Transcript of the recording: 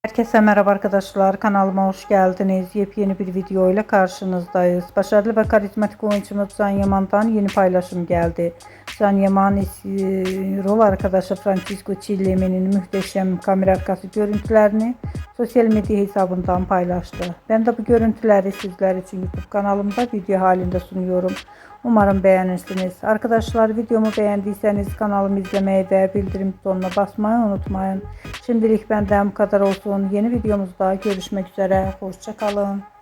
Herkese merhaba arkadaşlar, kanalıma hoş geldiniz. Yepyeni bir video ile karşınızdayız. Başarılı ve karizmatik oyuncumuz Can Yaman'dan yeni paylaşım geldi. Can Yaman rol arkadaşı Francisco Chilleme'nin muhteşem kamera arkası görüntülerini sosyal medya hesabından paylaştı. Ben de bu görüntüleri sizler için YouTube kanalımda video halinde sunuyorum. Umarım beğenirsiniz. Arkadaşlar, videomu beğendiyseniz kanalımı izlemeyi ve bildirim butonuna basmayı unutmayın. Şimdilik benden bu kadar olsun. Yeni videomuzda görüşmek üzere. Hoşça kalın.